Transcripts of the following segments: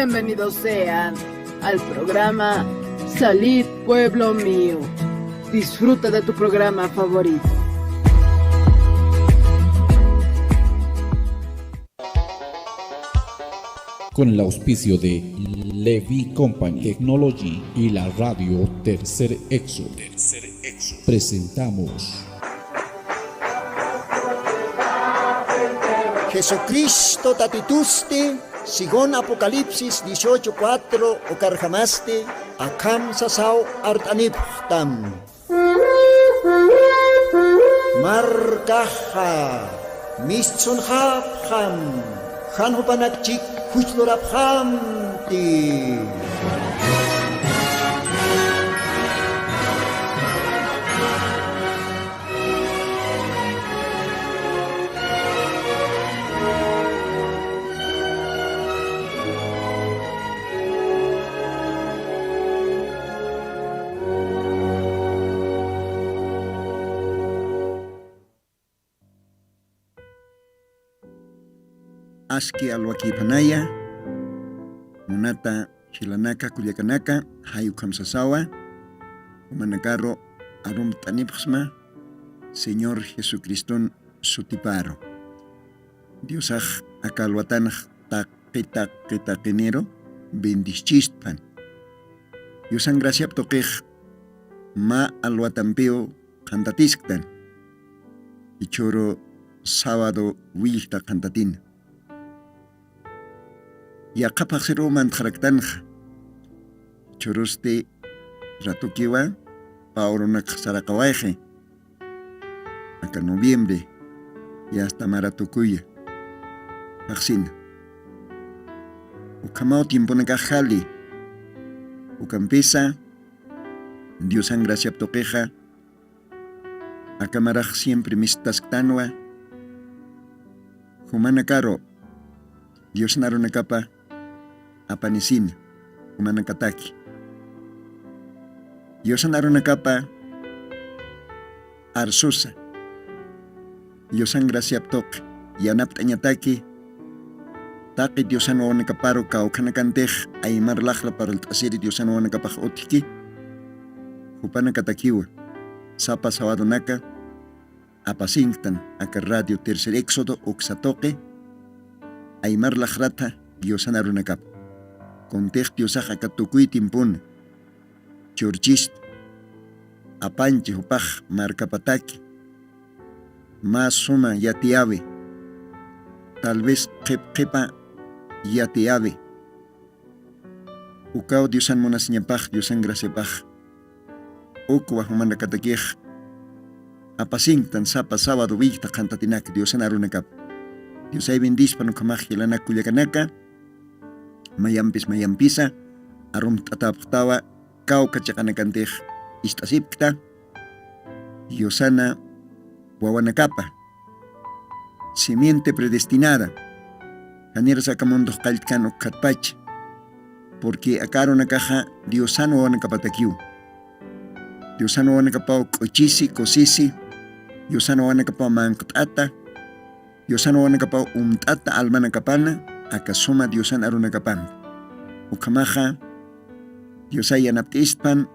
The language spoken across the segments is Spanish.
Bienvenidos sean al programa Salid Pueblo Mío. Disfruta de tu programa favorito. Con el auspicio de Levi Company Technology y la radio Tercer Exo, presentamos Jesucristo tatituste, sigon Apocalipsis 18:4 okarjamaste, akam sasao artaniptam. Markaha, mistsun hapham, hanhupanakchik huchloraphamti. Aski alwakipanaya, munata hilanaka kuyakanaka, hayu kamsasawa, humanakaro arum tanipxma, Señor Jesucristón sutiparo. Diosaj akalwatanaj taqitaqitanero, bendichistpan. Diosan graciap toquej, ma alwatampeo cantatisctan. Ichoro sábado wilta cantatin. Yaqapajero mantraktanja choroste ratukiwa pauronak sarakawaje hasta noviembre y hasta maratukuya axin ukamao tiempo nakajali ukampesa Diosan gracia toqueja akamaraj siempre mistasctanwa humana caro Dios narunakapa apanisin, humanakataki. Dios narunakapa arsusa. Dios graciaptok, yanap tanyataki. Taki Dios nakaparo ka okanakantej aymar lajla para el tasiri Dios nakapaj otiki. Hupanakatakiwa. Sapa sawadonaka. Apasingtan aka radio Tercer Éxodo oxatoque. Aymar lajrata Diosan arunakap. Contej Diosaj akatukuy timpun. Churchist. Apanche hupaj marcapataki. Más suma yatiave. Tal vez kepa yatiave. Ukao Diosan monasñapaj Diosan graciapaj. Ukwa humanakatakej. Apasingtan sapa sábado vista cantatinak Diosan arunakap. Dios ay bendispa no kamaj yelana kuyakanaka, mayampisa, arum tataptawa, kau kachakanakantej istasipkta, Diosana wawanakapa, simiente predestinada, kanira sakamundos kaltkano katpach, porque akaro nakaja Diosano wawanakapatakiu, Diosano wawanakapao kochisi, kosisi, Diosano wawanakapao mankatata, Diosan wanakapao umtata almanakapana, akasuma Diosan arunakapan. Ukamaja, Diosay yanaptispan,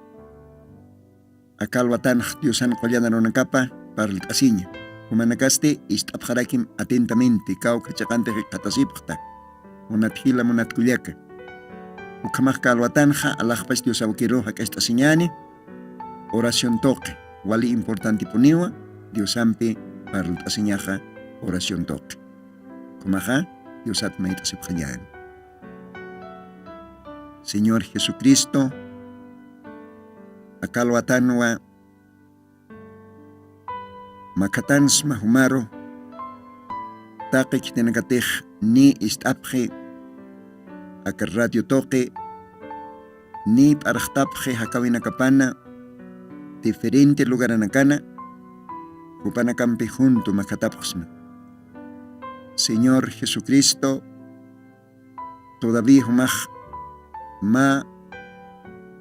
akalwatan Diosan kolyana arunakapa, para el asiña. Humanakaste istapjarakim atentamente, kao kachakante katasipta, unathila munatkuliaka. Ukamaj kalwatanja, alajpas Diosawkiro hakastasiñani, oración toque, wali importante poniwa, Diosampe para el asiñaja. Oración toque. Kumaja, Dios atmaita sipjayan. Señor Jesucristo, akalwatanwa, makatans mahumaro, taqik tenakatej ni istapje, akar radio toque, ni parajtapje hakawinakapana, diferente lugar anakana, upanakampe junto makatapjsma. Señor Jesucristo, todavía ma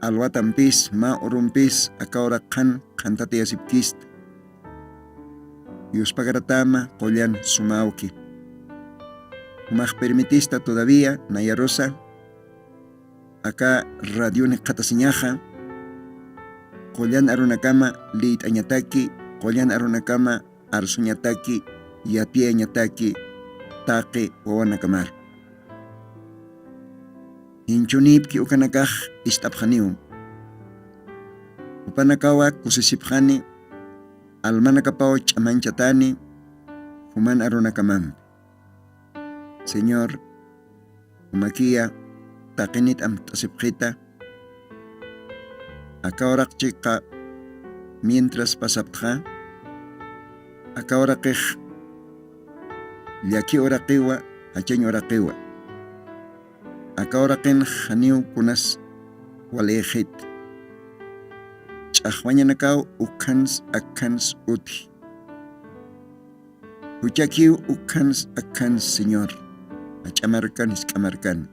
alwatampis, ma orumpis, akahora kantate asipkist. Dios pagaratama, kolyan sumauki. Humaj permitista todavía, Naya Rosa, acá radio ni qatasiñaja qollan arunakama liit añataki qollan arunakama arsuñataki yapi añataki taqi wawanakamar hinchunipki ukanakaj istapjaniu upanakawa kusisipjani almanakapaw ch'amanchatani human arunakamam Señor umakia taqinit am tasipjita akawraqchiqa mientras pasaptja akawraqij llaki oraqiwa hachañ oraqiwa akawraqin janiw kunas walejit ch'aqwañanakaw ukans akans uti huchakiw ukans akans Señor ach'amarkan isk'amarkan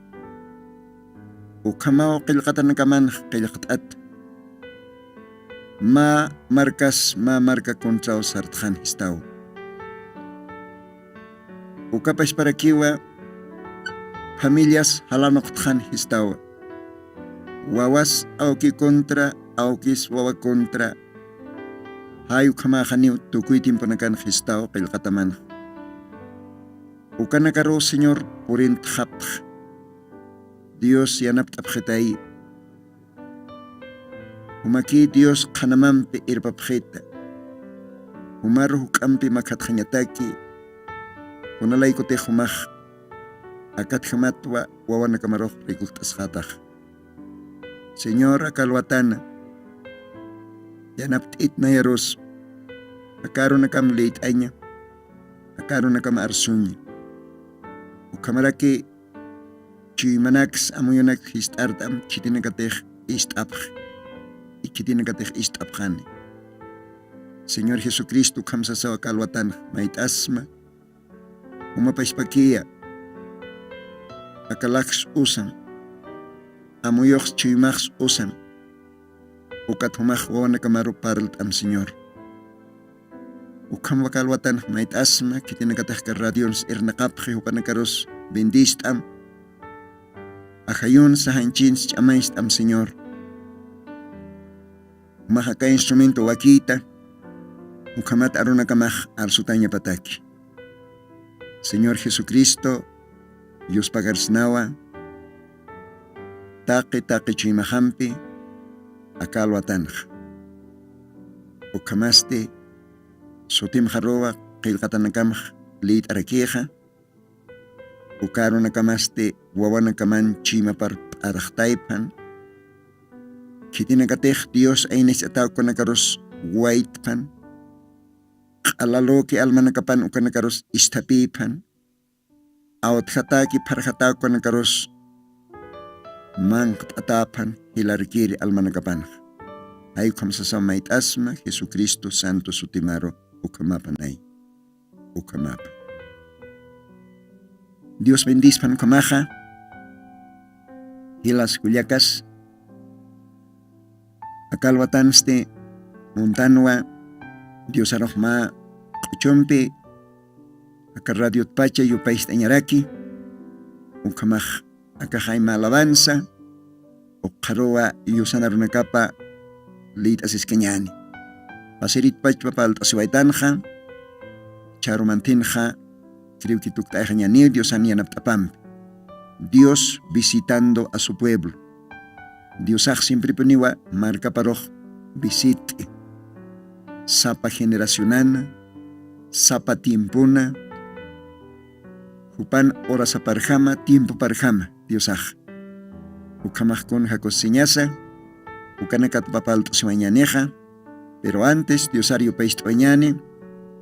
ukamaw qillqatanakaman qillqt'at ma marka kontraw sartjan histaw ukapash parakiwa familias halanoqtjan histaw wawas awki kontra awkis wawa kontra hay ukama janiw tukuy timpanakan histaw qillqataman ukanakaro Señor purin tjaptj Dios yanaptapjetay humaki Dios qhanamampi irpapjeta humaru hukampi makatjañataki hunalaykote humaj akatjamatwa wawanakamaroj rikultasqataj Señor akalwatana yanapt'it nayaros akarunakam leit'aña akarunakam arsuña ukamaraki chuymanaks amuyonak hist'artam chitinakatej ist'apj ikitinakatej ist'apjani Señor Jesucristo kamsasawa kalwatana mait'asma umapashpakiya akalaks usan amuyox chuymax usan ukat humaj wawanakamaru parlt am Señor ukam wakalwatan mait'asma kitinakatej karradions irnaqapje upanakaros bendistam ajayun sahanchins ch'amaist am Señor umajaka instrumento wakita ukamat arunakamaj arsutaña pataki Señor Jesucristo Dios pagarsnawa taqi chuymahampi akalwatanj ukamaste sutim jarowa qillqatanakamaj liit arakeja ukarunakamaste wawanakaman chimapar araqtaypan kitinakatej Dios aynes atawkunakaros waitpan q'alaloki almanakapan ukanakaros istapipan awatjataki pharjatawkunakaros manqt'atapan hilarkiri almanakapan ayukamsasam mait'asma Jesucristo Santo Sutimaro ukamapanay ukamapa Dios bendispan ukamaja hilas kullakas akalwatanste montanwa Dios arojma q'uchumpi aka radio pacha yupaist añaraki ukamaj aka jaima alabanza uqarowa yusanarunakapa liit asiskeñani paserit pachpa palt'asiwaytanja charumantinja creo que tuktayjañani Dios anianaptapampi Dios visitando a su pueblo Dios siempre poniwa marca paroj visite sapa generacionana sapa tiempuna hupan hora saparjama tiempo parjama Dios ukamaj con jacosiñasa ukanakat papalto simañaneja pero antes Dios yupayst oñane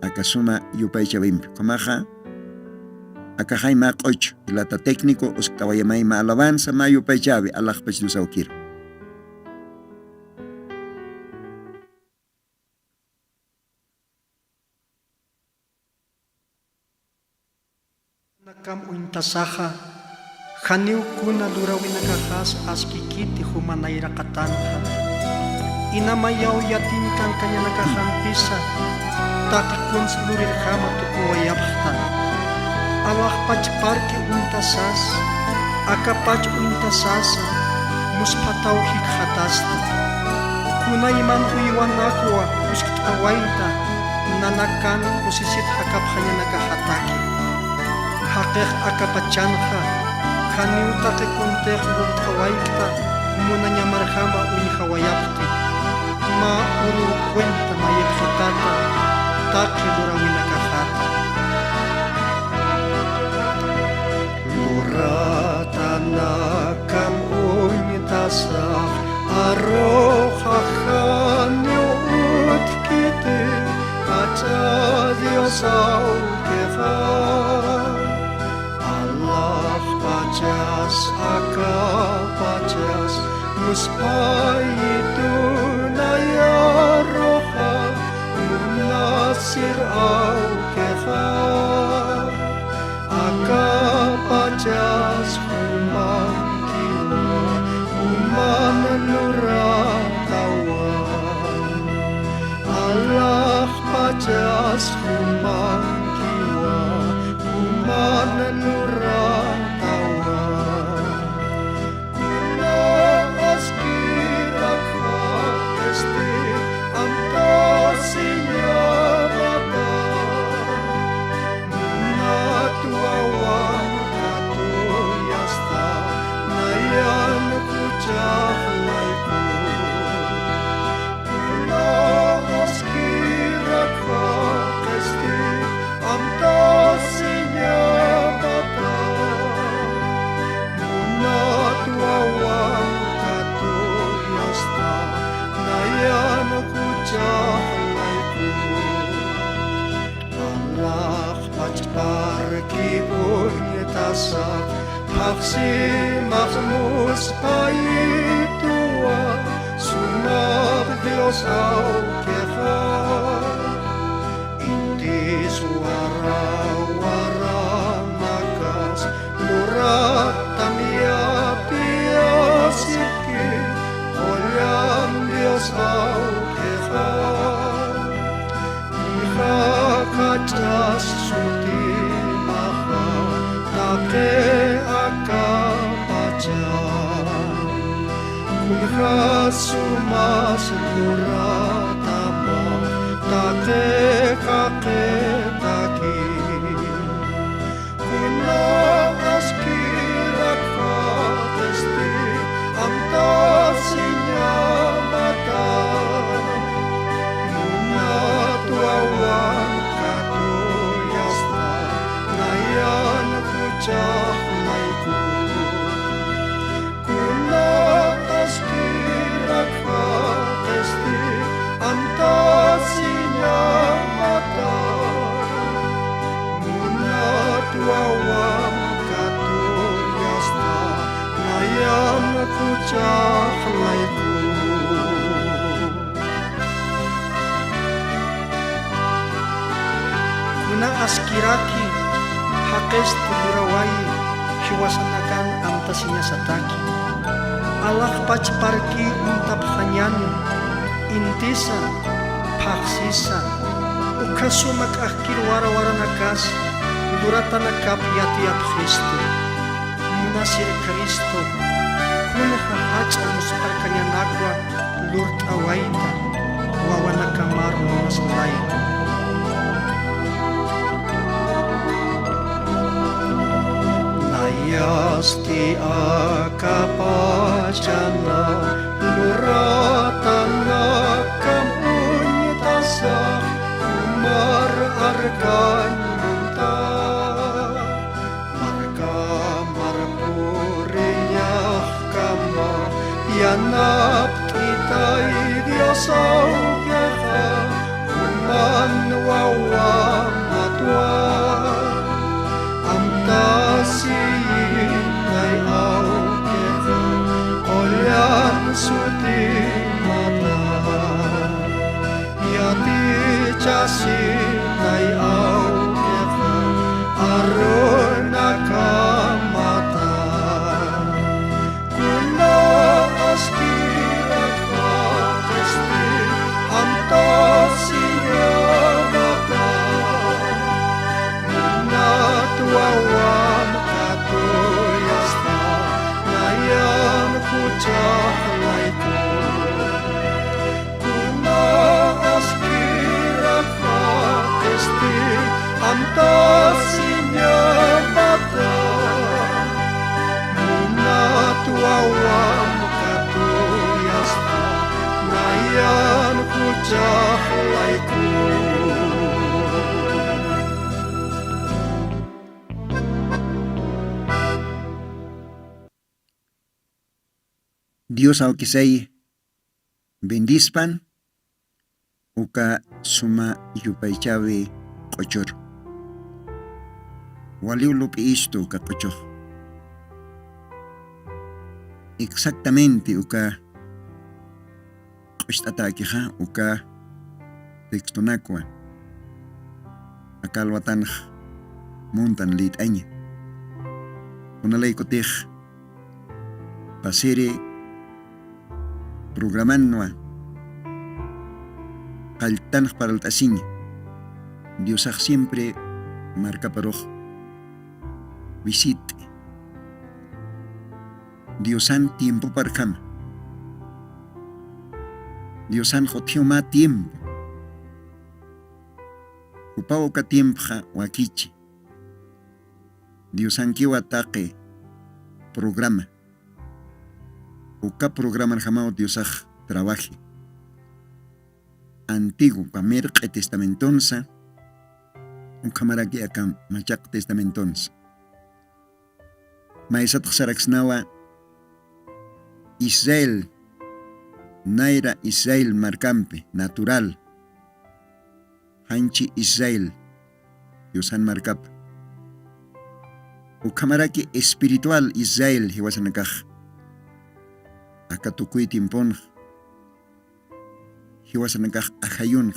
akasuma yupay chabimpi kamaja akajay ma q'uch lata técnico uskatawayamay ma alabanza ma yupay chabi alajpach Dios awkir Nakam uintasaja janiw kuna lurawinakajas askikiti humanayrakatanja inamayaw yatin kan kanya nakajampisa takikun sa lurirjama tukuwayapta alakpach parke untasas akapach untasasa muspataw hikhatasta. Kuna iman uiwanakwa uskitawaita nanakan usisit hakaphanya nakahataki. Hakeh akapachanha khaniutake kunteh lurtawaikta munanya marhama unihawayapti. Ma uru cuenta mayekhatata taki lurawinakahata. Luratanakan unitasak arohahan yut kiti kaca Dios au kefar. Allah pacas aka pacas muspaitu naya roha munasir au kefar. Aka pacas humang kiwa uman luratawan. Allah pacas humang kiwa uman luratawan. Kuna askirakha este antasinya bata. Munatuawang katuyasta nayan kucahlaiku. Kuna askirakha este antasinya bata. Munatuawang katuyasta nayan kucahlaiku. Allah pachparki unitasak haksi mahmus paitua sumag Dios au kefar. Inti suara nakas lurat tamia piasiki olyam Dios au kefar. Kacas suti maha take akapacan. Kuliha sumas luratama take kake taki. Kuna askirakha esti antasinya mata. Munatuawang katuyasta nayan kucahlaiku. Kuna askirakha esti antasinya mata. Munatuawang katuyasta nayan kucahlaiku. Kuna askiraki hakes tulurawai hiwasanakan antasinya sataki. Allah pachparki untap hanyani intisa paksisa ukasumak akhir wara-wara nakas duratanakap yatiap Kristo munasir Kristo kuna hahaca musparkanya nakwa lurt awaita wawanakamar munaslay. Yasti akapacana luratana kamunyitasa umar arkan munta. Marka marpurinya kama yanap kitai Dios au keha uman wawa matwa. Amtasiyin ay au keha olyan suti mata. Yati chasin ay au keha aron akamata. Kuna askirakha esti amtasinya bata. Munatuawang katuyasta nayan kuca fantasinya mata Unatuawam katuyasta Nayan kujahlaiku Dios aukisay bendispan uka suma yupaychawi qochor. Waliw lupi isto uka qochor. Exactamente uka qochtataqija uka textonakwa akalwatan muntan lit aña. Unalay kotij pasiri programanwa kaltan para el tasiña. Dios siempre marca paroj visite. Diosan tiempo para cama. Diosan jotio ma tiempo. Upao ka tiempo ja wakichi. Diosan kiwa ataque programa. Uka programa jamao Diosaj trabaje. Antiguo pamerque testamentonsa. Un camaraki acá machak testamentonsa. Maesat xaraxnawa Israel Naira Israel marcampe natural. Hanchi Israel Diosan marcap. Un camaraki espiritual Israel hiwasanakaj. Akatukuy timpon hiwasanakaj ajayun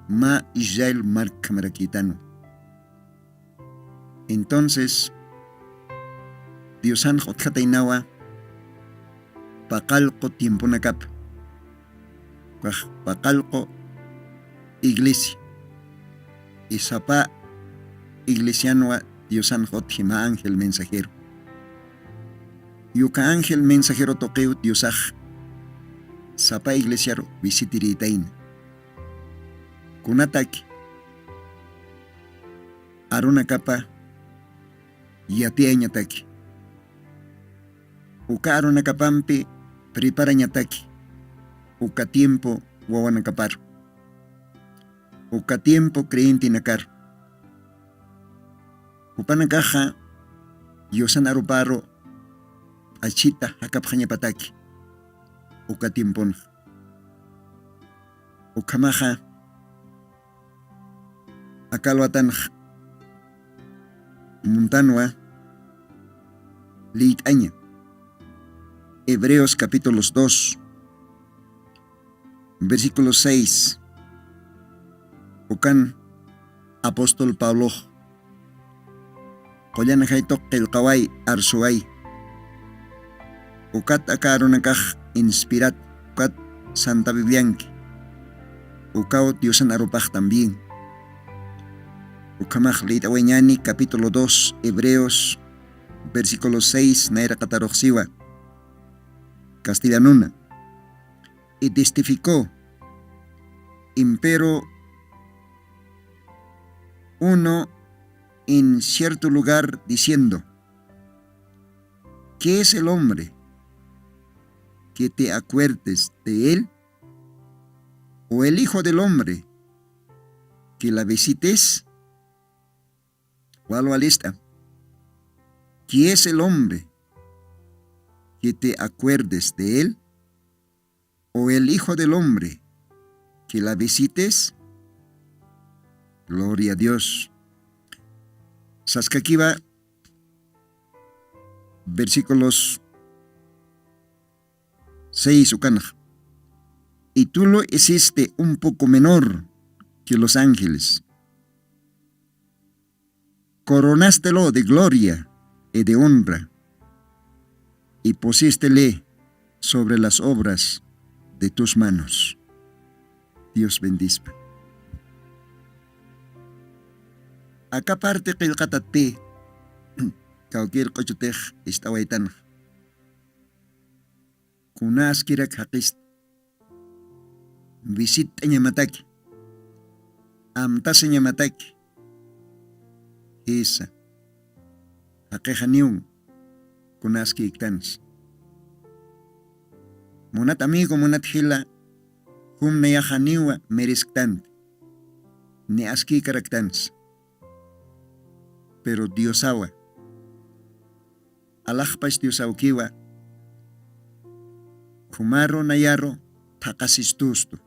ma Israel mark marakitano. Entonces Diosan jotkatainawa pakalko tiempo nakap pakalko iglesia isapa iglesianwa Diosan jothima ángel mensajero. Yuka ángel mensajero toqueo Diosaj sapa iglesiaro visitiritain. Kunataki aruna kapa yatia ñataki. Uka aruna kapampi prepara ñataki. Uka tiempo wawana kapar. Uka tiempo creyente nakar. Upana caja Diosan aruparo achita hakapjaña pataki. Uka tiempon. Ukamaja akalwatan muntanwa lit aña. Hebreos capítulos 2 versículo 6. Ukan apóstol Pablo Qoyan haytok qilqaway arsuay. Ukat akaronakaj inspirat ukat Santa Biblianki. Ukao Diosan arupaj también. Ukamaj litaweñani capítulo 2 Hebreos versículo 6 naira katarojsiwa. Castellanuna. Y testificó empero uno en cierto lugar diciendo: ¿qué es el hombre que te acuerdes de él? ¿O el hijo del hombre que la visites? ¿Cuál va lista? ¿Qué es el hombre que te acuerdes de él? ¿O el hijo del hombre que la visites? Gloria a Dios. Saskakiva, versículos 6 ukanaj. Y tú lo hiciste un poco menor que los ángeles. Coronástelo de gloria y de honra, y pusístele sobre las obras de tus manos. Dios bendiga. Acá parte qilqatatpi kawkir qochutej istawaytan. Kunas kirak haqist visit ñamataki amtas ñamataki Isa. Hakeja kunaski iktans. Munat amigo munat hila hum nayaja niwa merisktante. Ni aski karaktans. Pero Diosawa. Alajpas Diosaukiwa. Kumaro nayaro takasistusto.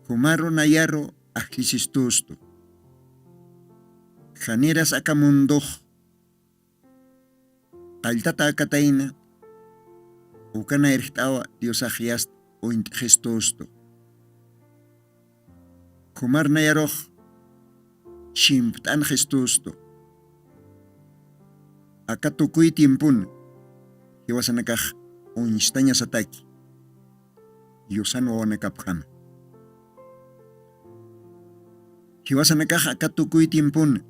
Kumaro nayaro ajisistusto. Janeras akamundoh. Kaltata akataina. Ukana eritawa Diosajiast o intgestosto. Kumar nayaroh. Shimptan gestosto. Akatukui tiempun. Hiwasanakaj o instaña sataki. Yosano onakapjama. Hiwasanakaj akatukui tiempun.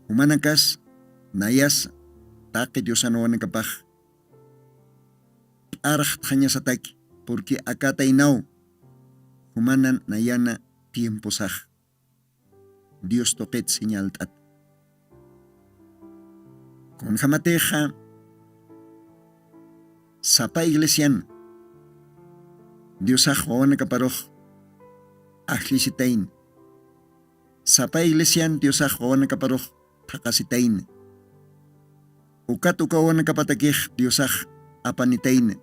Humanakas nayas take Diosano onakapaj. Araj tjaña sataki. Porque akata inau. Humanan nayana tiempo saj. Dios toquet señal tat. Con jamateja. Sapa iglesian. Dios saj onakaparoj. Ajlisitain. Sapa iglesian Dios saj onakaparoj. Takasitain. Ukat uka onakapatakij Dios saj apanitain.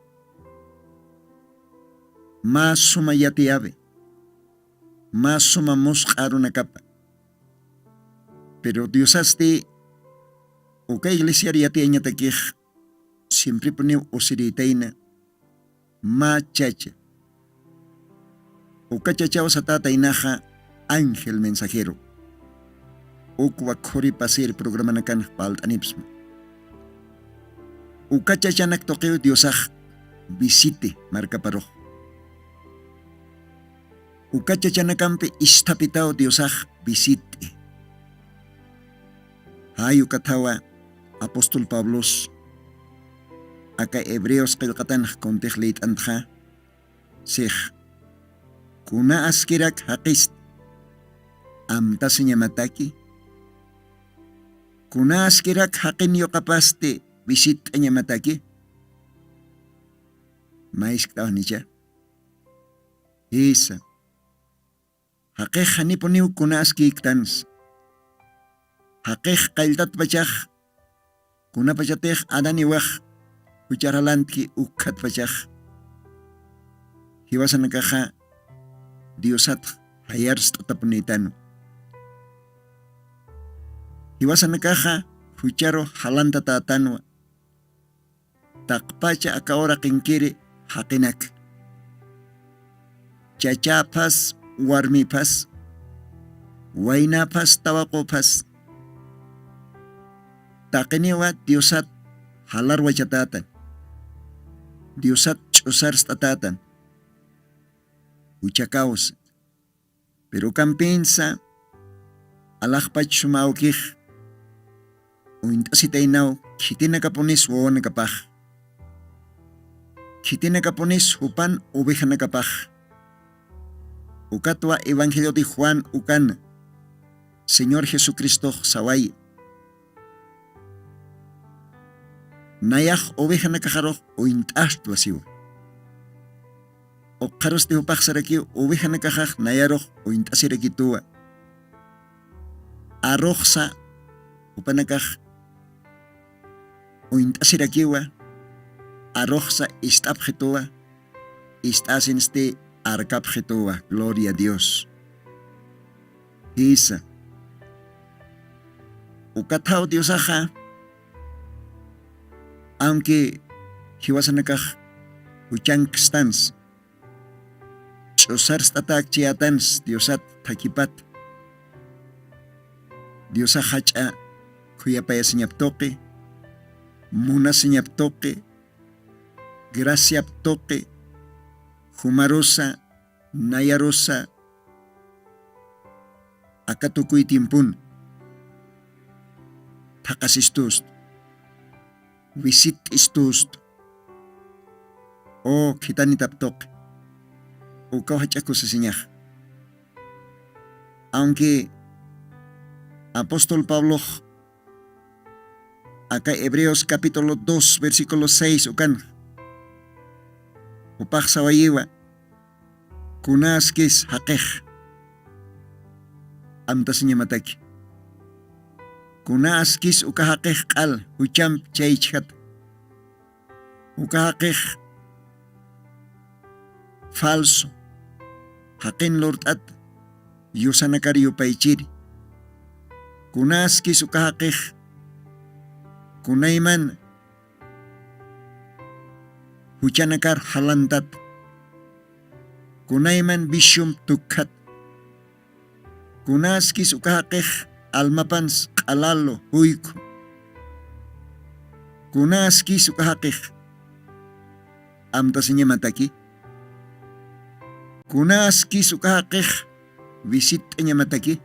Más suma yati ave. Más suma moscar una capa. Pero Dios asti uka iglesia yati añatakij siempre pone osiritaina ma chacha. Uka chachao satata inaja ángel mensajero. Ukwa khori pasir programa nakan palt anipsma. Uka chachanak toqueo Diosaj visite marca paroj. Ukacha chanakampe istapitao Diosaj visite. Hay ukatawa apóstol Pablos. Aka hebreos qilqatan kontejleit antja. Sej. Kuna askirak haqist. Amta señamataki. Kuna askirak haqin yoqapaste visit añamataki. Maisktaw nicha. Isa. Haqej haniponiw kunaski iktans. Haqej qailtat pachaj. Kuna pachatej adaniwaj. Hucharalantki ukat pachaj. Hiwasanakaja Diosat hayars tatapunitano. Hiwasanakaja hucharo halanta tatanwa. Takpacha akaora qinkiri haqinak. Chachapas warmipas, waynapas tawaqupas. Taqiniwa Diosat halar wachatatan. Diosat ch'usars tatatan. Uchakaus. Pero kampensa alajpach sumawkij. Uintasitainaw kitina kaponis wawan nakapaj. Kitina kaponis hupan oveja nakapaj. Ukatwa Evangelio de Juan ukan. Señor Jesucristo saway. Nayaj oveja nakajaroj o intashtu asiwa. O karos de upaj saraki oveja nakajaj nayaroj o intasirakitua. Arrojsa upanakaj o intasirakiwa. Arrojsa istapjetua. Istasin este Arcapjetoa, gloria a Dios. Isa. Ukatao Diosaja. Aunque hiwasanakaj uchankstans. Chosars tatak chiatans Diosat takipat. Diosajacha kuyapaya señaptoque. Muna señaptoque. Gracia toque. Humarosa, nayarosa, akatukuy tiempun, takasistust, visit istust, o kitani taptok, o kauhachaku sa sinyah. aunque apóstol Pablo acá Hebreos capítulo 2 versículo 6 ukan upaq sawayiwa kunaskis haqej amtasinya mataki kunaskis uka haqej qal hucham chaychat uka haqej falso haqin lortat yusanakar yupaychiri kunaskis uka haqej kunayman huchanakar halantat kunayman bishum tukhat kunaskis uka haqej almapans qalalo huyku kunaskis uka haqej amtasinya mataki kunaskis uka haqej visitanya mataki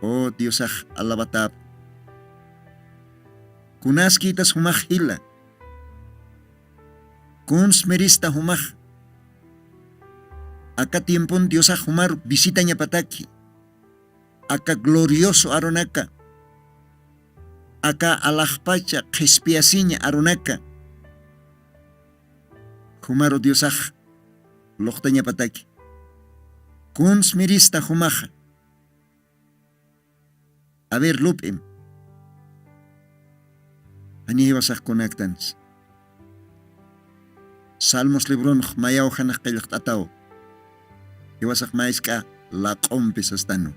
oh Diosaj alabatap kunaskitas humaj hila kuns merista humaj aka tiempon Diosaj humar visitanya pataki aka glorioso aronaka aka alajpacha qespiasiña aronaka humaro Diosaj loqtaña pataki kuns mirista humaja a ver lup'im ani hiwasaj konaktans Salmos libron mayaw hanaq qillqt'ataw hiwasaj maiska la q'umpis astano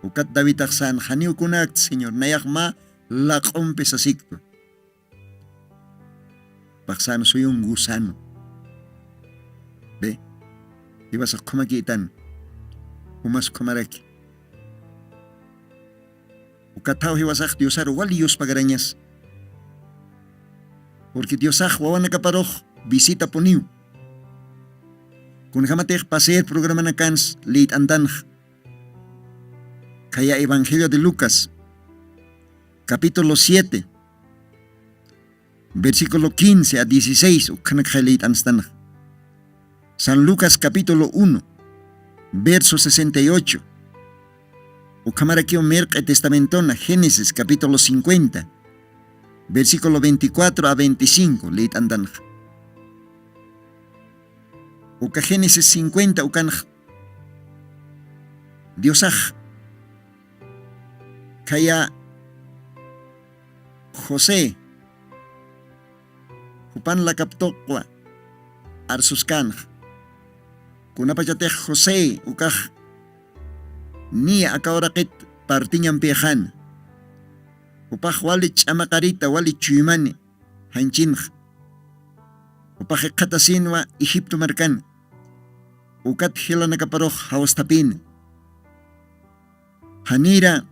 ukat David san haniw kunakt señor nayaq ma la q'umpis asikto paksano soy un gusano ve hiwasaj qhumakitan humas qhumaraki ukataw hiwasaj Diosar waliyos pagarañas porque Diosaj wawana kaparoj visita poniw kun hamatej paser programa na kans late andanj kaya Evangelio de Lucas capítulo 7 versículo 15 a 16 ukanak late anstanj San Lucas capítulo 1 verso 68 ukamarakio merq testamentona Génesis capítulo 50 versículo 24 a 25 leit andanj uka Génesis 50 ukanj Diosaj kaya José hupan lakaptokwa arsuskanj kunapachatej José ukaj niya akawrakit partiñan pejan upaj wali ch'amakarita wali chuymani hanchinj upaj qatasinwa Egipto markan ukat hilanakaparoj hawastapin hanira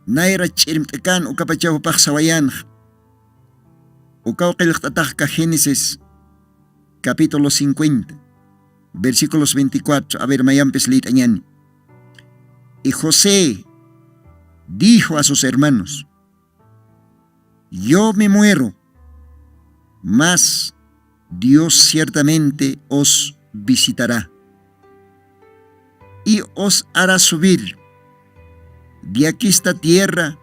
nayra ch'irmt'ekan ukapacha upaj sawayanj ukaw qillqt'ataj ka Génesis capítulo 50 versículos 24 a ver mayampes leitañani y José dijo a sus hermanos: yo me muero, mas Dios ciertamente os visitará y os hará subir de aquí esta tierra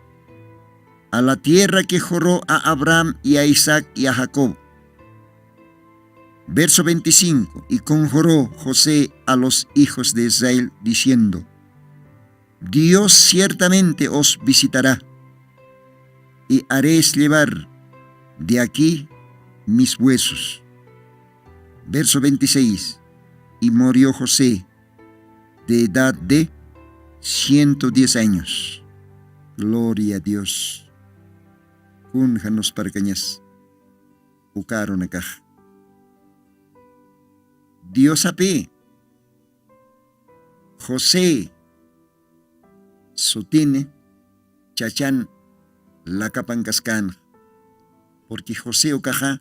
a la tierra que juró a Abraham y a Isaac y a Jacob. Verso 25, y conjuró José a los hijos de Israel diciendo: Dios ciertamente os visitará y haréis llevar de aquí mis huesos. Verso 26, y murió José de edad de 110 años. Gloria a Dios. Kunjanos parcañas. Ukaron acá. Dios ape. José sutine chachan la kapankaskan. Porque José ukaja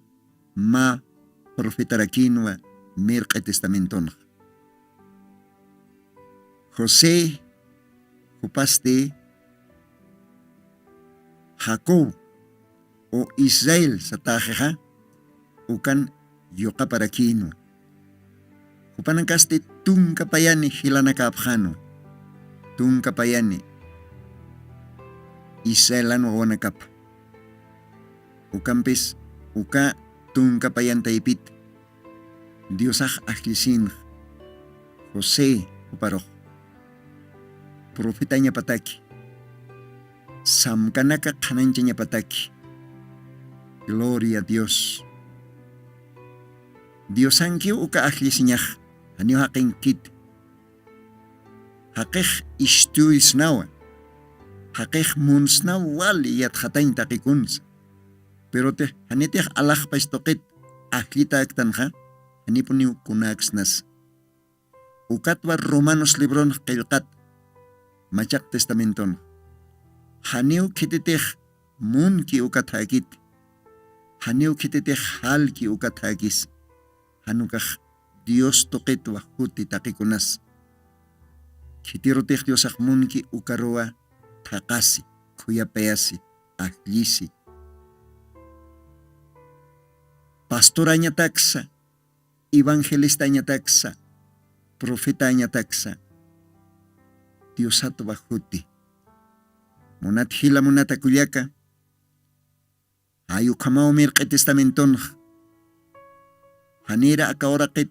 ma profetarakinwa merqa testamenton. José jupaste Jacob o Israel satajeja ukan yoqa parakinwa. Jupanankaste tunkapayani hilanakapjano, tunkapayani Israelan wawanakap. Ukampis uka tunkapayan taipit. Diosaj ajlisin José uparoj. Profetanya pataki. Samkanaka kananchanya pataki. Gloria a Dios. Diosanki uka ajlisinyaj. Anyo haking kit. Hakej istuisnawa. Hakej munsna wali yat hatayin takikuns. Pero te hanitih alaj paistokit ahlita aktanja. Hanipuni kunaksnas. Ukatwa Romanos libron kilkat. Machak testamenton. Haniu kititih mun ki ukat hakit. Haniu kititih hal ki ukat hakis. Hanukah Dios tokit wa huti takikunas. Kitirotih Dios mun ki ukaroa. Takasi, kuyapayasi, ahlisi. Pastoranya taksa, evangelistanya taksa, profetanya taksa. Diosato bajuti. Munat hila munat akuliaka. Ayu kamao mirke testamenton. Hanira aka orakit.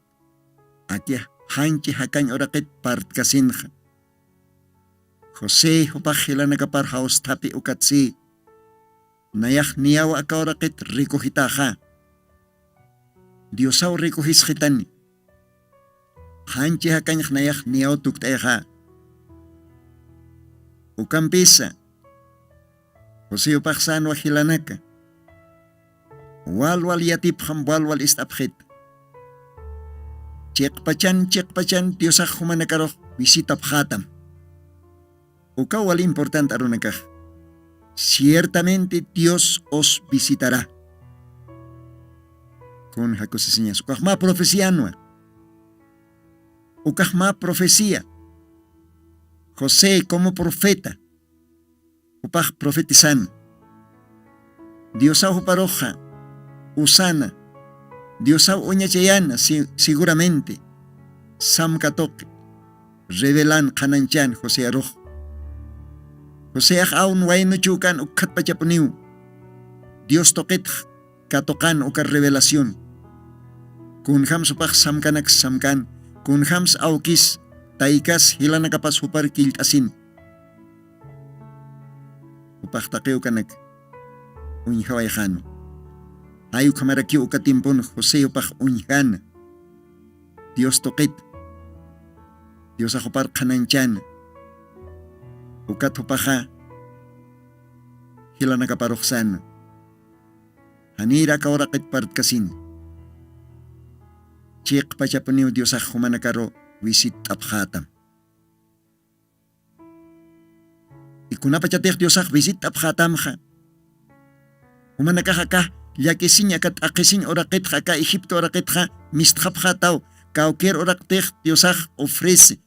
Atia hanchi hakan orakit partkasinja. José hupajila nakaparhaos tapi ukatsi. Nayak niyawa akaurakit rikuhitaja. Diosaw rikuhishitani. Hanchi hakanyah nayak niyaw tuktayaja. Ukampisa. José upajsan wahilanaka. Walwal yatip walwal istapjit. Chekpachan Diosak humanakaroh visita pjatam. Uka wal importante arunakaj. Ciertamente Dios os visitará. Con jacosiseñas. Ukajma profecía no. Ukajma profecía. José como profeta. Upaj profetizan. Diosau paroja. Usana. Diosau oñachayana seguramente. Sam katok. Revelan kananchan José aroj. José aun waino chukan ukat pachapuniu. Dios toket katokan ukar revelación. Kun hams upaj samkanak samkan. Kun hams aukis taikas hilanakapas upar kiltasin. Upaj takeu kanak unjawayjano. Ayu kamaraki ukatimpon José upaj unjana. Dios toket. Dios ajopar kananchan. Ukat hupaja hila nakaparoksan. Hanira kaurakit partkasin. Chik pachapuniw Diyos humanakaro wisit aphatam. Ikuna pachatek Diyos wisit aphatam ha. Humanakaka yakisin yakat akisin orakit ha ka Egipto orakit ha misthapkhataw. Kauker oraktek Diyos ofrece.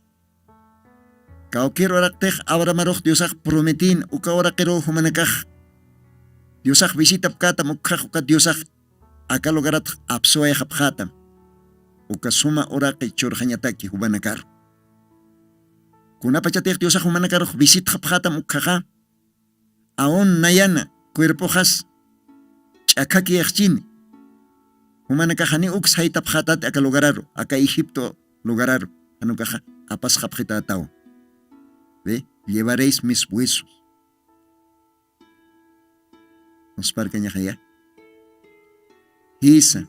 Kaukir oraktek awramarok Diosak prometin uka orakero humanakaj. Diosak visitap katam ukaj uka Diosak akalogarat apsoay haphatam. Uka suma orake chorjanyataki humanakar. Kuna pachatek Diosak humanakar visit haphatam ukaja. Aon nayana cuerpojas chakaki echin. Humanakajani ux haitap hatat akalogararo aka Egipto lugararo anukaja apas haphitatao. Llevaréis mis huesos. Nos parcaña ya. Isa.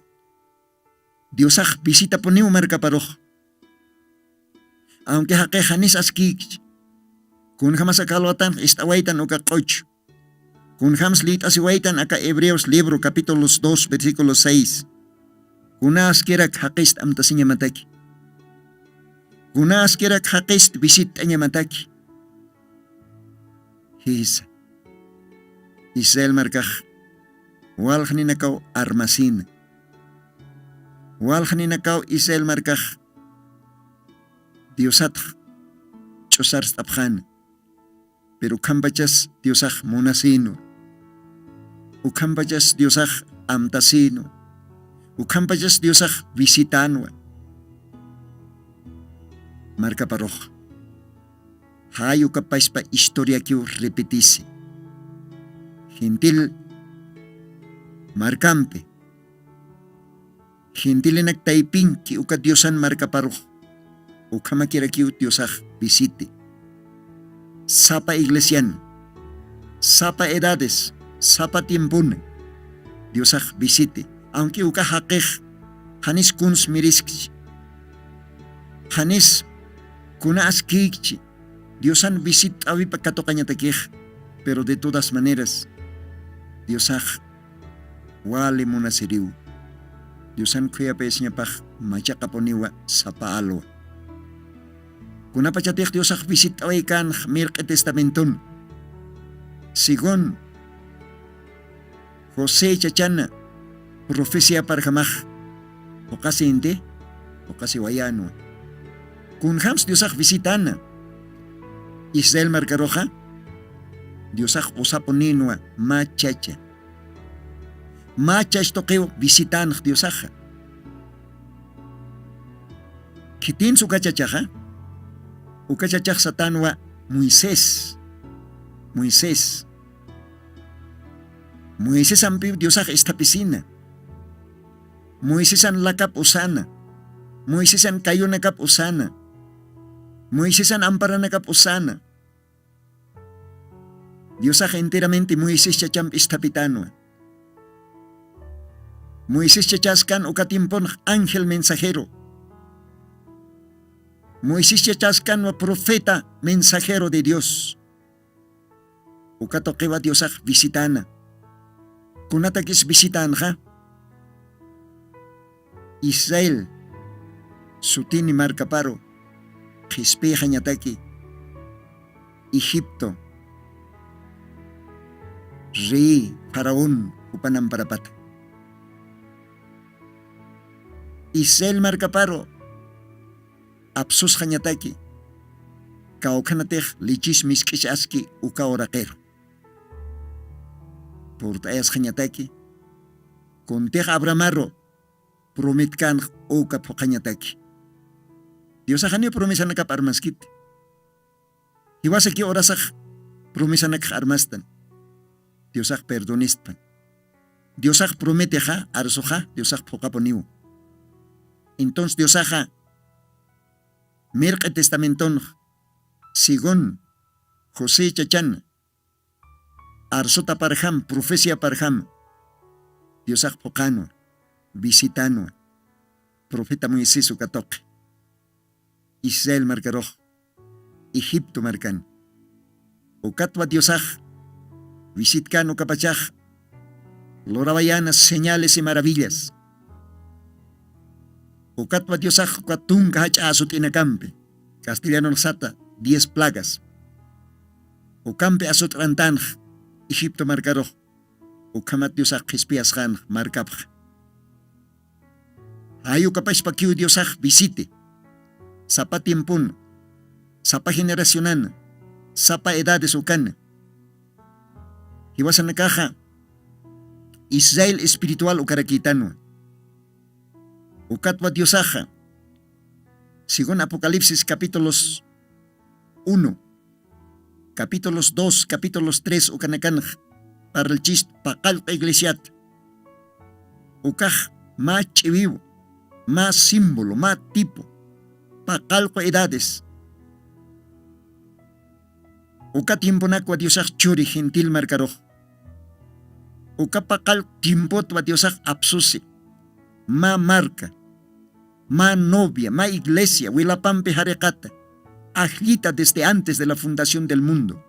Diosaj visita poniu marca paroj. Aunque jaquejanis askik. Kun jamas akalwatan istawaitan uka coch. Kun jams lit asiwaitan aka Hebreos libro capítulos 2 versículo 6. Kuna askerak jaquest amtasinya mataki. Kuna askerak jaquest visitanya mataki. Isa. Israel markaj. Waljaninakaw armasin. Waljaninakaw Israel markaj. Diosat. Chosar stapjan. Pero kampachas Diosaj monasino. Ukampachas Diosaj amtasino. Ukampachas Diosaj visitano. marca paroj. Hayo kapaspa historia que repetise. Gentil marcampe. Gentil enak taipin ki uka diosan marca paroj. Ukama kira ki diosaj visite. Sapa iglesian. Sapa edades. Sapa tiempun. Diosaj visite. Aunque uka hakej. Hanis kuns miriskchi. Hanis kuna askikchi. Diosan visit awi pakatokanya takih. Pero de todas maneras, Diosaj wale muna siriu. Diosan kuya pesnya pah machakaponiwa sapa alwa. Kuna pachatih Diosaj visit awi kan mirke testamenton. Sigon Jose Chachana profesia parhamaj. Okasi inte, okasi wayano. Kun hams Diosaj visitana. Israel marcaroja, Diosaj usaponinua machacha. Machach toqueo visitan Diosaja. Kitin su cachachaja, ukachachaj satanua Moisés. Moisés ampi Diosaj esta piscina. Moisés an lakap usana. Moisés an kayo nakap usana. Moisés an ampara nakap usana. Diosaj enteramente Moisés chacham istapitano. Moisés chachaskan ukatimpon ángel mensajero. Moisés chachaskan wa profeta mensajero de Dios. Ukatokewa Diosaj visitana. Kunatakis visitanja. Israel sutini marcaparo. Gispeja ñataki. Egipto. Rey Faraón upanam parapat. Israel marcaparo. Absus jañataki. Kaukanatej lichis miskichaski uka oraquero. Portayas jañataki. Contej abramarro. Prometkan uka pokañataki. Diosaj hanyo promesa nakap armaskit. Iwasa ki orasaj promesa nak armastan. Diosaj perdonistan. Diosaj prometeja arsoja Diosaj pokaponiu. Entonces Diosaja merque testamenton sigon José Chachan arsota parham profecia parham Diosaj pokano visitano profeta Moisés ukatok. Israel marcaroj, Egipto marcan. Ukatwa Diosaj, visitkan ukapachaj, lorabayanas señales y maravillas. Ukatwa Diosaj ukatunga hachasut inacampe, castellano sata, 10 plagas. Ukampe asut rantanj, Egipto marcaroj, ukamat Diosaj kispiasjan marcapj. Ayu kapashpakiu Diosaj visite. Sapa tiempun, sapa generacionan, sapa edades ukan. Hiwasan nakaja, Israel espiritual ukarakitano. Ukatwa Diosaja, según Apocalipsis capítulos 1, capítulos 2, capítulos 3 ukanakanj, para el chist pakal iglesiat. Ukaj, más chivivo, más símbolo, más tipo. Pakalko edades. Uka tiempo nakwa Diosaj churi gentil marcaroj. Uka pakal tiempo twa Diosaj absusi. Ma marca. Ma novia, ma iglesia, wilapampe jarecata. Ajlita desde antes de la fundación del mundo.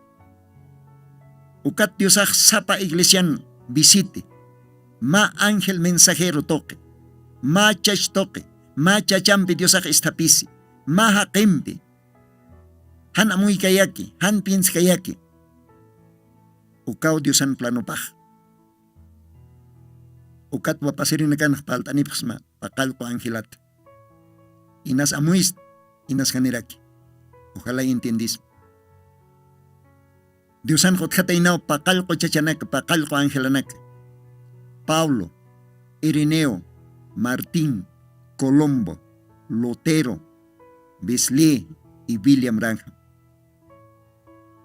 Uka Diosaj sapa iglesian visite. Ma ángel mensajero toque. Ma chach toque. Ma chachampe Diosaj estapisi. Maha kempe. Han amuy kayaki, han pins kayaki. Ukaw Diosan plano pah. Ukat wapasirin kan paltanipsma, pakal ko angilat. Inas amuis, inas kaniraki. Ojalá entendis. Diosan kotkatainaw pakal ko chachanak, pakal ko angelanak. Pablo, Irineo, Martín, Colombo, Lutero, Wesley, y William Branham.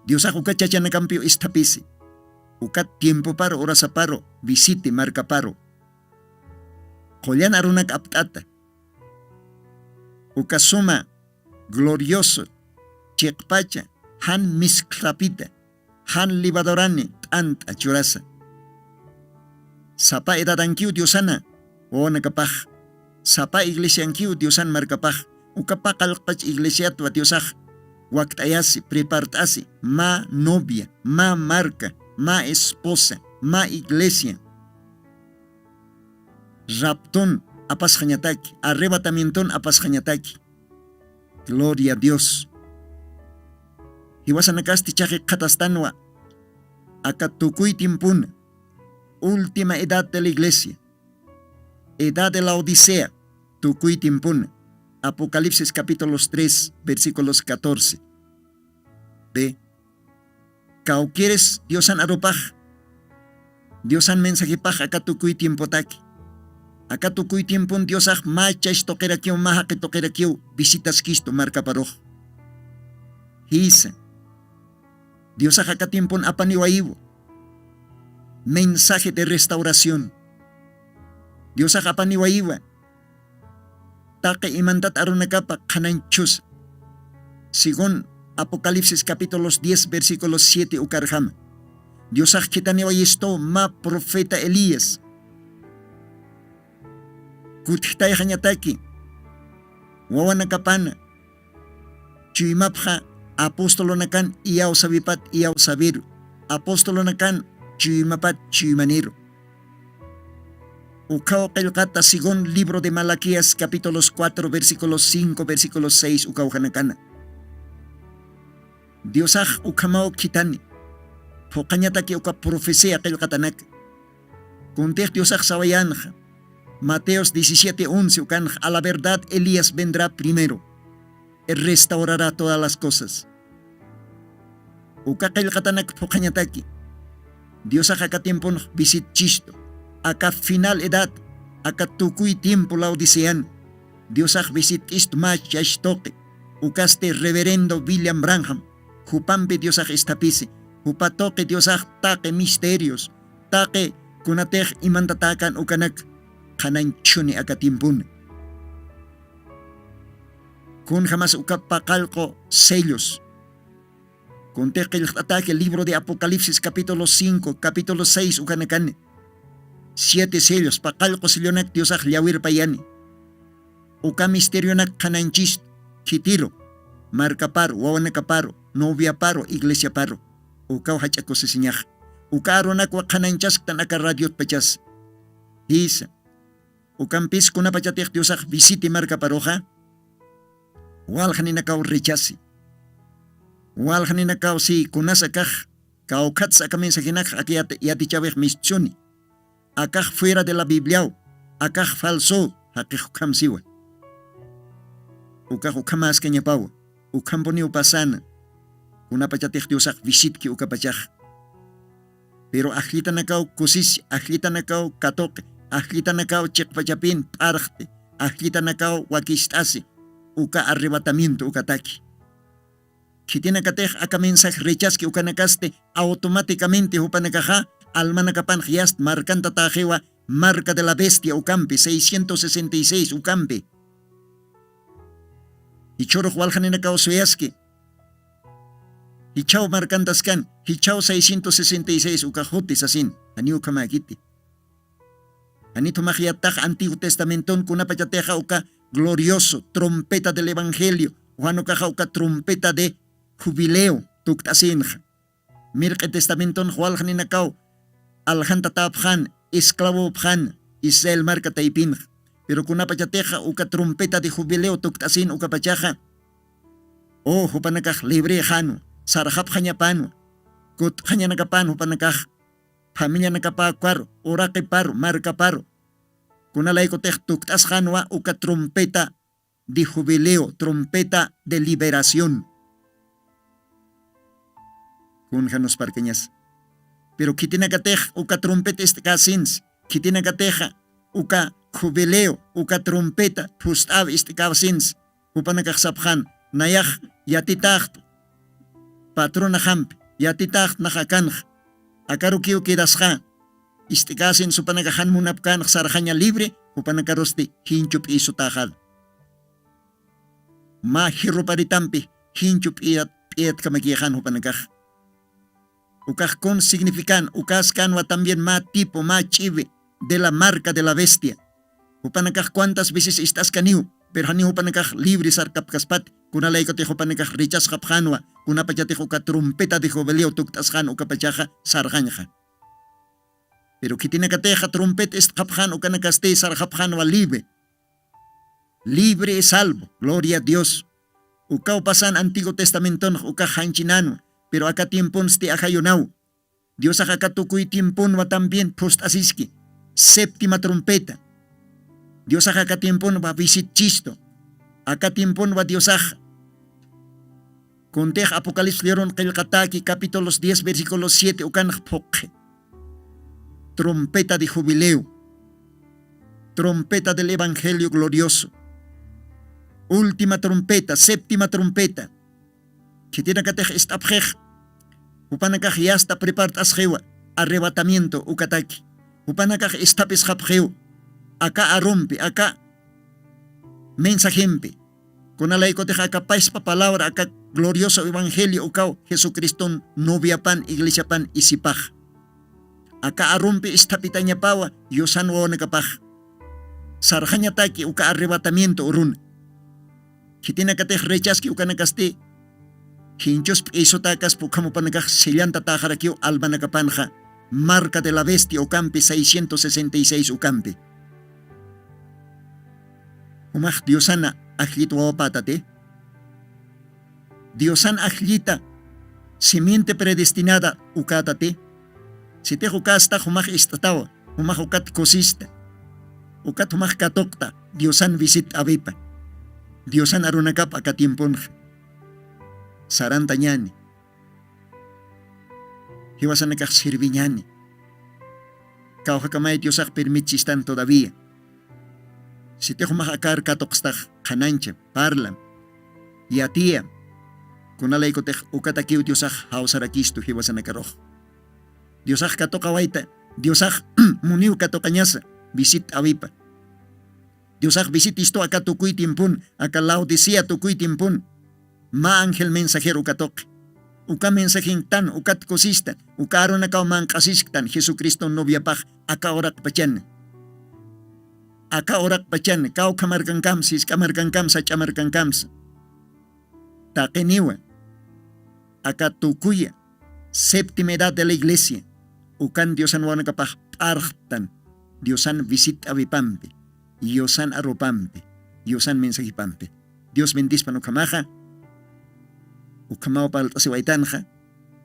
Dios uka chachana cambio istapisi. Uka tiempo paro, horas paro, visite marca paro. Jolian arunak aptata. Uka suma glorioso, chekpacha, han misklapita, han libadorane, ant achurasa. Sapa edadankiu diosana, o nakapaj. Sapa iglesiankiu diosan markapaj. Uka pakalpach iglesia tua diosaj. Waktayasi, prepartasi, ma novia, ma marca, ma esposa, ma iglesia. Raptón apas jañataki, arrebatamienton apas jañataki. Gloria a Dios. Hiwasanakasti chaje katastanwa. Akatukuy timpuna. Última edad de la iglesia. Edad de la Odisea. Tukuy timpuna. Apocalipsis capítulos 3, versículos 14. Ve. Kau quieres Diosan aropaj. Diosan mensajipaj akatukuy tiempotaki. Akatukuy tiempon Diosaj machas toquerakiu maja que toquerakiu visitas kisto marca paroj. Hisa. Diosaj akatiempon apaniwaivo. Mensaje de restauración. Diosaj apaniwaiva. Take imandat arunakapa kananchus. Según Apocalipsis capítulos 10 versículos 7 ukarham. Diosaj kitaniwaisto ma profeta Elías. Kutitay hanyataki. Wawanakapana. Chuyimapja apostolo nakan iyaw sabipat iyaw sabiru. Apostolo nakan chuyumapat chuyumanero. Ukaw kelkata según libro de Malaquías capítulos 4 versículos 5 versículos 6 ukaw hanakana. Diosaj ukamao kitani. Fokanyataki uka profecía kelkatanak. Kuntej Diosaj sawayanja. Mateos 17:11 ukan a la verdad Elías vendrá primero. Él restaurará todas las cosas. Uka kelkatanak fokanyataki. Diosaj acá tiempo visit chisto. Acá final edad, acá tukuy tiempo la odisean. Diosaj visit ist mach yashtoque. Ukaste reverendo William Branham. Jupampe Diosaj estapise. Jupatoque Diosaj taque misterios. Taque kunatej imandatakan ukanak. Kananchuni acá tiempun. Kun jamás ukapakalko sellos. Kun tekel ataque el libro de Apocalipsis capítulo 5, capítulo 6 ukanakan. 7 sellos, pakalko silyonak Diosaj llawir payani. Uka misterionak kananchist, kitiro, marca paro, wawana paro, novia paro, iglesia paro. Uka hachako sisinyaj. Uka aronak wa kananchas tanaka radiot pachas. Hisa. Ukampis kuna pachatek Diosaj visiti marca paroja. Walhaninakaw rechasi. Walhaninakaw si kunasakaj. Kaukats akamensajinak akiat yati chabej mischuni. Akaj fuera de la Biblia, akaj falso, akaj kamsiwa. Ukaj ukamas kenyapawa, ukamponi upasana. Una pachatej Diosaj visit ki ukapachaj. Pero ajlita nakaw kusis, ajlita nakaw katoke, ajlita nakaw chekpachapin parjte, ajlita nakaw wakistasi, uka arrebatamiento ukataki. Kitina katej akamensak rechazki ukanakaste automáticamente upanakaja. Almanakapan Giast marcanta tajewa, marca de la bestia Ucampe, 666 Ucampe. Hichoro Jualjanenacao Sueaski. Hichao marcantascan, Hichao 666 Ucajotes asin, Aniu Kamagiti. Anito Magiataj Antiguo Testamentón Kunapachateja Uca glorioso, trompeta del Evangelio, Juanocaja Uca trompeta de jubileo, Tuktasinja. Mirke Testamentón Jualjanenacao. Aljantatabjan, esclavo bjan, Israel marca taipin. Pero kunapachateja uka trompeta de jubileo tuktasin uka pachaja. Oh, hupanakaj libre jano, sarjap janyapano, kut janyanakapan hupanakaj, familia nakapakwar, orake paro, marca paro. Kunalaikotej tuktas janwa uka trompeta de jubileo, trompeta de liberación. Kun janos parqueñas. Pero kitinakatej uka trompeta istikasins, kitinakateja uka jubileo, uka trompeta pustav istikasins, upanakaj sapjan, nayaj yatitaht patrona hampi yatitaht nahakanj akarukiu kidasja istikasin supanagahan munapkan sarjanya libre upanakarosti hinchup isutajad ma hiruparitampi hinchup iat kamakihan upanagaj ukajkon significan ukascanwa también ma tipo ma chive de la marca de la bestia upanagaj cuántas veces estás caniu pero hani upanagaj libre sarkapkaspat kuna laiko te upanagaj richas kapjanwa kuna pachate ka trompeta de jobeleo tuktasjan ukapachaja sarjanja pero kitina kateja trompeta est kapjan ukanakaste sarjapjanwa libre es salvo, gloria a Dios. Ukao pasan Antiguo Testamento uka hanchinano, pero acá tiempon ste ajayonau. Dios acá tukuy tiempon va también post asiski, séptima trompeta. Dios acá tiempon va visit chisto, acá tiempon va Dios aja. Contej Apocalipsis leron kelkataki capítulos 10 versículos 7 ukan pokje. Trompeta de jubileo, trompeta del evangelio glorioso. Última trompeta, séptima trompeta. Que tiene que tener esta prej. Upanakaj ya está prepartas jewa. Arrebatamiento ukataki. Upanakaj está pesjapjeu. Acá arrompe, acá mensajempe. Con alaiko teja acá paispa palabra, acá glorioso evangelio ukao Jesucristo novia pan, iglesia pan y sipaj. Acá arrompe esta pitaña pawa, yosan wonekapaj. Sarjanya taki uka arrebatamiento urun. Kitina katej rechaski ukanakaste. Hinchos isotakas pukamupanakaj sellanta tajarakio albanakapanja. Marca de la bestia Ocampe 666 Ocampe. Umaj Diosana ajlito wapatate. Diosan ajlita simiente predestinada ukatate. Si te jukasta humaj istatawa, humaj ukat cosista. Ukat humaj katokta, Diosan visit avipa. Diosan arunakap akatimponja. Sarantañani. Hiwasanakaj sirviñani. Kaujakamay Diosak permichistan todavía. Si te humaj akar katokstag, kanancha, parlam. Yatia. Kunalaikotej ukatakiw Diosak hausarakistu hiwasanakaroh. Diosak katokawaita. Diosak muniu katokañasa. Visit avipa. Diosak visit isto acá tukuy timpun, acá Laodicea tukuy timpun. Ma ángel mensajero katok. Uka mensajen tan, ukat cosista, uka aron acá man kasistan, Jesucristo novia paj, acá orak pachan. Acá orak pachan, kau kamarkankamsis, kamarkankamsa, chamarkankamsa. Taqueniwa. Acá tukuya, séptima edad de la iglesia. Ukan Diosan wanakapaj, artan. Diosan visit avipampe. Diosan arropampe. Diosan mensajipampe. Dios bendice panukamaja. Ukamao paltasiwaitanja.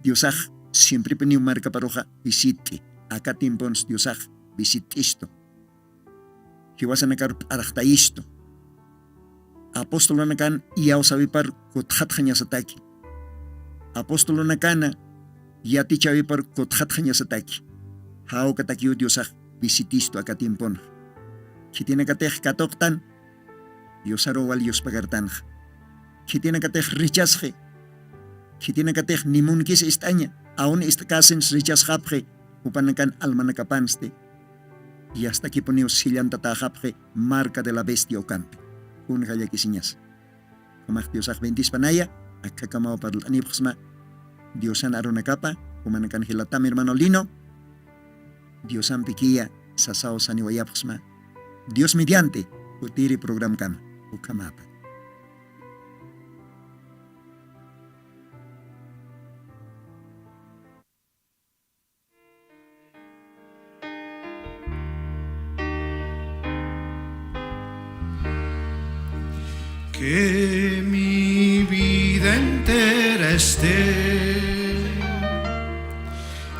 Diosaj siempre peniu marca paroja visite. Acá tiempons Diosaj visit isto. Hiwasanakar arachta isto. Apostolanakan iau sabipar kutjatjanya sataki. Apostolanakan yatichavipar kutjatjanya sataki. Hao katakiu Diosaj visitisto acá tiempon. Kitina katej katoktan, Diosaro wal Dios pagartan. Kitina katej richasje. Kitina katej nimunkis istaña, aún istakasens richasjapje, upanakan almanakapanste. Y hasta aquí poneo sillanta tajapje, marca de la bestia Ocampe. Un gallakisiñas. Kamaj Diosaj bendiz panaya, acá kamao para el anipjsma. Diosan aronacapa, umanakan hilatam hermano Lino. Diosan piquilla, sasao saniwayapjsma. Dios mediante, utiri program kama, ukamapa. Que mi vida entera esté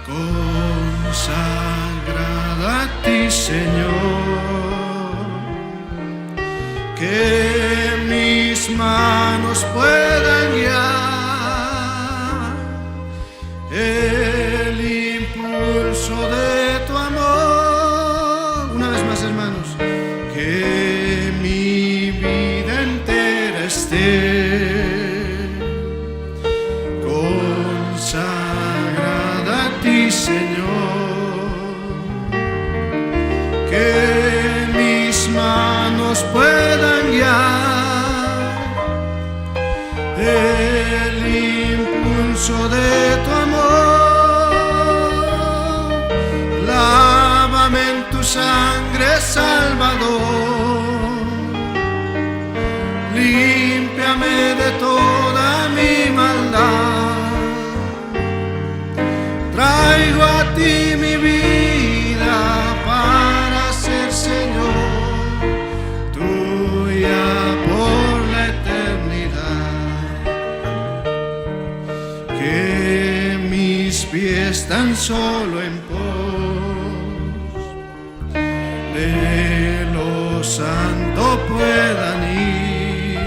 consagrada a ti, Señor. Que mis manos puedan guiar el impulso de tu amor. Una vez más, hermanos. Que mi vida entera esté Señor, que mis manos puedan guiar el impulso de tu amor. Lávame en tu sangre, Salvador, límpiame de toda mi maldad. Traigo a ti mi vida para ser, Señor, tuya por la eternidad. Que mis pies tan solo en pos de lo santo puedan ir,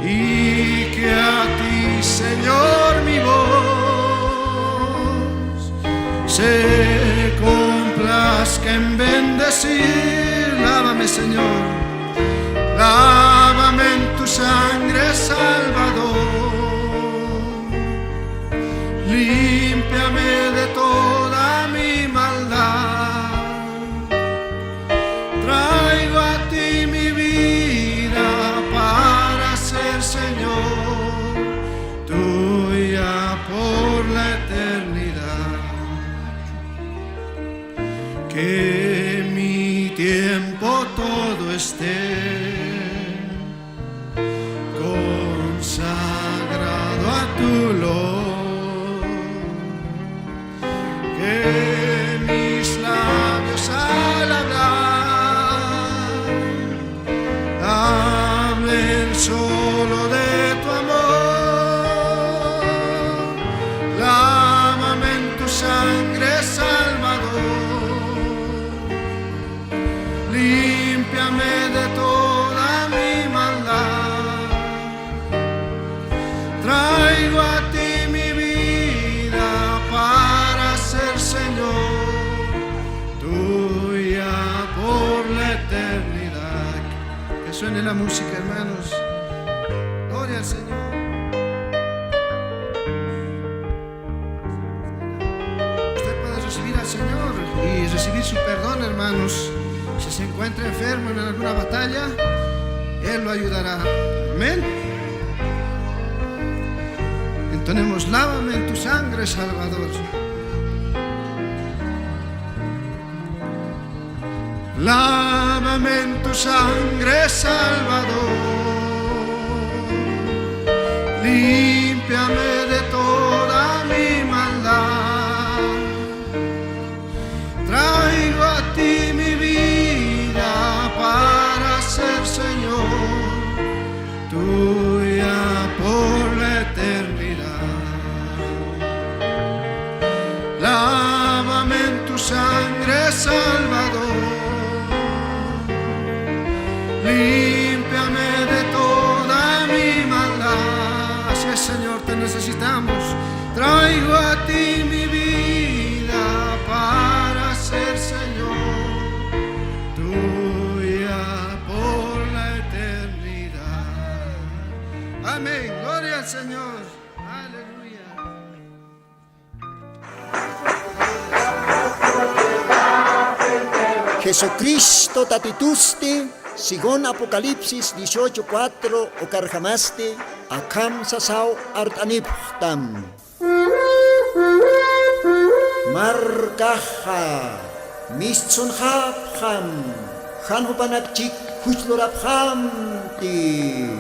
y que a ti, Señor, mi voz se complazca en bendecir. Lávame, Señor, lávame en tu sangre, Salvador, límpiame de toda mi maldad. Traigo a ti mi vida para ser, Señor, tuya por la eternidad. Que mi tiempo todo esté consagrado a tu olor. Que mis labios al hablar hablen solo de tu amor. Lávame en tu sangre, Salvador, límpiame de toda mi maldad. Traigo a ti mi vida para ser, Señor, tuya por la eternidad. Que suene la música, hermanos. Gloria al Señor. Usted puede recibir al Señor y recibir su perdón, hermanos. Si se encuentra enfermo en alguna batalla, Él lo ayudará. Amén. Entonemos, lávame en tu sangre, Salvador. Lávame en tu sangre, Salvador, límpiame de toda mi maldad. Traigo a ti mi vida para ser, Señor, tuya por la eternidad. Lávame en tu sangre, Salvador, límpiame de toda mi maldad. Así es, Señor, te necesitamos. Traigo a ti mi vida para ser, Señor, tuya por la eternidad. Amén. Gloria al Señor. Aleluya. Jesucristo tatitusti, según Apocalipsis 18:4, okarjamaste, akam sasau artaniptam. Markaha, mischunhabham, hanhupanakchik huchlorabhamti.